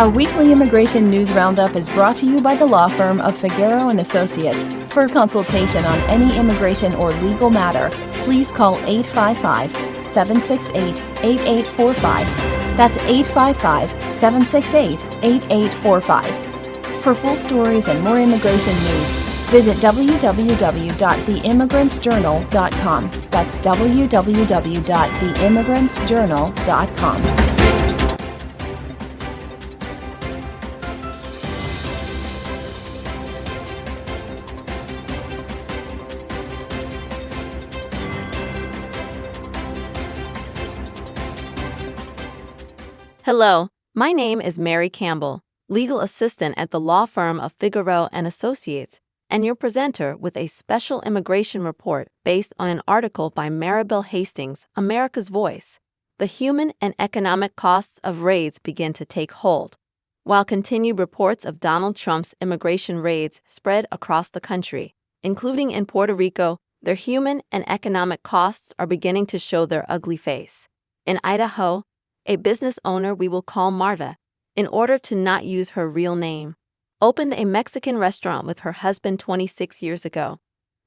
Our weekly immigration news roundup is brought to you by the law firm of Figueroa & Associates. For consultation on any immigration or legal matter, please call 855-768-8845. That's 855-768-8845. For full stories and more immigration news, visit www.theimmigrantsjournal.com. That's www.theimmigrantsjournal.com. Hello, my name is Mary Campbell, legal assistant at the law firm of Figueroa & Associates, and your presenter with a special immigration report based on an article by Maribel Hastings, America's Voice. The human and economic costs of raids begin to take hold. While continued reports of Donald Trump's immigration raids spread across the country, including in Puerto Rico, their human and economic costs are beginning to show their ugly face. In Idaho, a business owner we will call Marta, in order to not use her real name, opened a Mexican restaurant with her husband 26 years ago.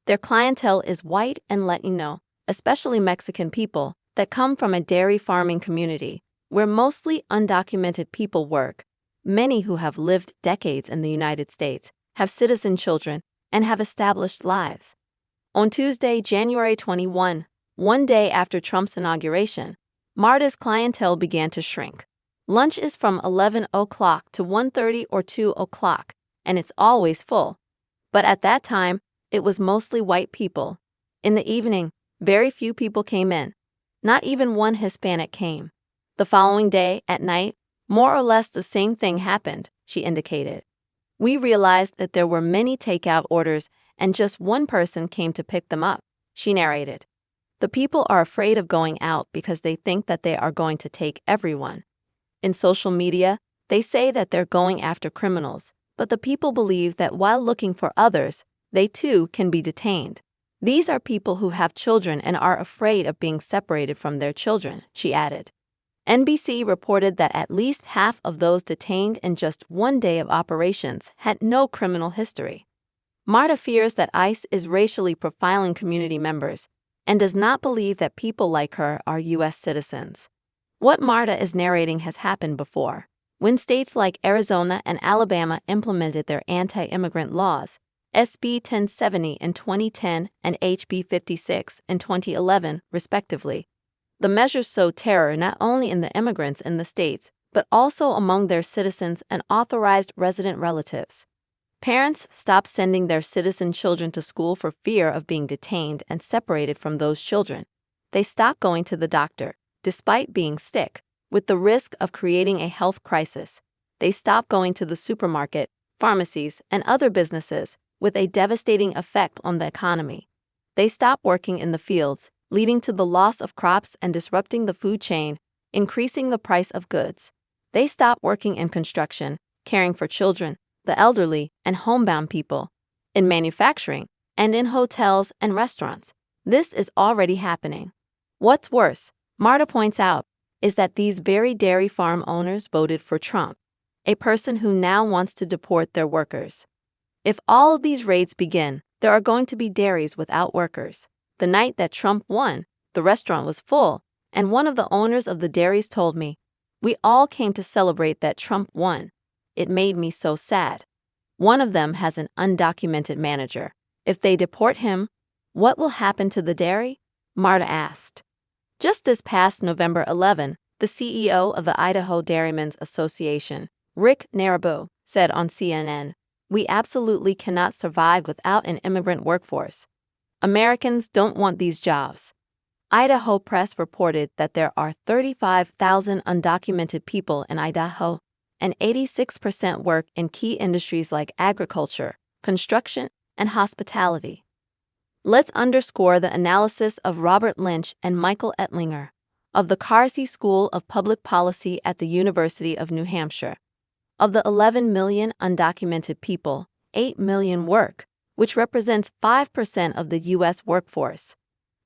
Their clientele is white and Latino, especially Mexican people that come from a dairy farming community where mostly undocumented people work. Many who have lived decades in the United States, have citizen children, and have established lives. On Tuesday, January 21, one day after Trump's inauguration, Marta's clientele began to shrink. Lunch is from 11 o'clock to 1:30 or 2 o'clock, and it's always full. But at that time, it was mostly white people. In the evening, very few people came in. Not even one Hispanic came. The following day, at night, more or less the same thing happened, she indicated. We realized that there were many takeout orders and just one person came to pick them up, she narrated. The people are afraid of going out because they think that they are going to take everyone. In social media, they say that they're going after criminals, but the people believe that while looking for others, they too can be detained. These are people who have children and are afraid of being separated from their children, she added. NBC reported that at least half of those detained in just one day of operations had no criminal history. Marta fears that ICE is racially profiling community members and does not believe that people like her are U.S. citizens. What Marta is narrating has happened before. When states like Arizona and Alabama implemented their anti-immigrant laws, SB 1070 in 2010 and HB 56 in 2011, respectively, the measures sowed terror not only in the immigrants in the states, but also among their citizens and authorized resident relatives. Parents stopped sending their citizen children to school for fear of being detained and separated from those children. They stopped going to the doctor, despite being sick, with the risk of creating a health crisis. They stopped going to the supermarket, pharmacies, and other businesses, with a devastating effect on the economy. They stopped working in the fields, leading to the loss of crops and disrupting the food chain, increasing the price of goods. They stopped working in construction, caring for children, the elderly, and homebound people, in manufacturing, and in hotels and restaurants. This is already happening. What's worse, Marta points out, is that these very dairy farm owners voted for Trump, a person who now wants to deport their workers. If all of these raids begin, there are going to be dairies without workers. The night that Trump won, the restaurant was full, and one of the owners of the dairies told me, "We all came to celebrate that Trump won. It made me so sad." One of them has an undocumented manager. If they deport him, what will happen to the dairy? Marta asked. Just this past November 11, the CEO of the Idaho Dairymen's Association, Rick Maribel, said on CNN, "We absolutely cannot survive without an immigrant workforce. Americans don't want these jobs." Idaho Press reported that there are 35,000 undocumented people in Idaho, and 86% work in key industries like agriculture, construction, and hospitality. Let's underscore the analysis of Robert Lynch and Michael Ettlinger of the Carsey School of Public Policy at the University of New Hampshire. Of the 11 million undocumented people, 8 million work, which represents 5% of the U.S. workforce.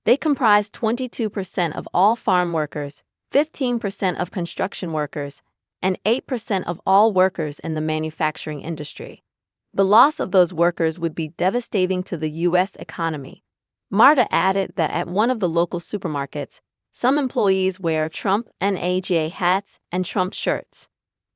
They comprise 22% of all farm workers, 15% of construction workers, and 8% of all workers in the manufacturing industry. The loss of those workers would be devastating to the U.S. economy. Marta added that at one of the local supermarkets, some employees wear Trump and AGA hats and Trump shirts.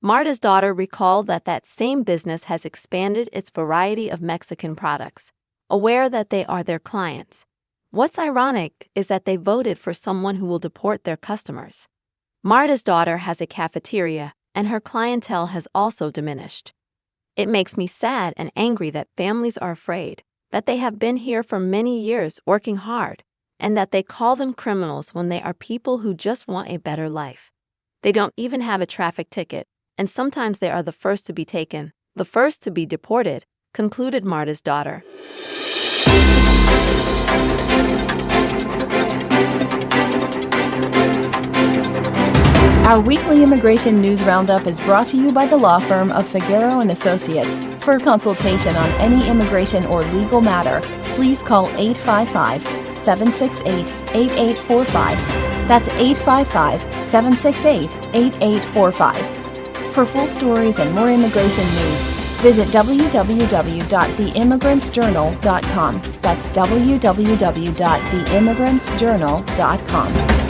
Marta's daughter recalled that that same business has expanded its variety of Mexican products, aware that they are their clients. What's ironic is that they voted for someone who will deport their customers. Marta's daughter has a cafeteria, and her clientele has also diminished. It makes me sad and angry that families are afraid, that they have been here for many years working hard, and that they call them criminals when they are people who just want a better life. They don't even have a traffic ticket, and sometimes they are the first to be taken, the first to be deported, concluded Marta's daughter. Our weekly immigration news roundup is brought to you by the law firm of Figueroa & Associates. For consultation on any immigration or legal matter, please call 855-768-8845. That's 855-768-8845. For full stories and more immigration news, visit www.theimmigrantsjournal.com. That's www.theimmigrantsjournal.com.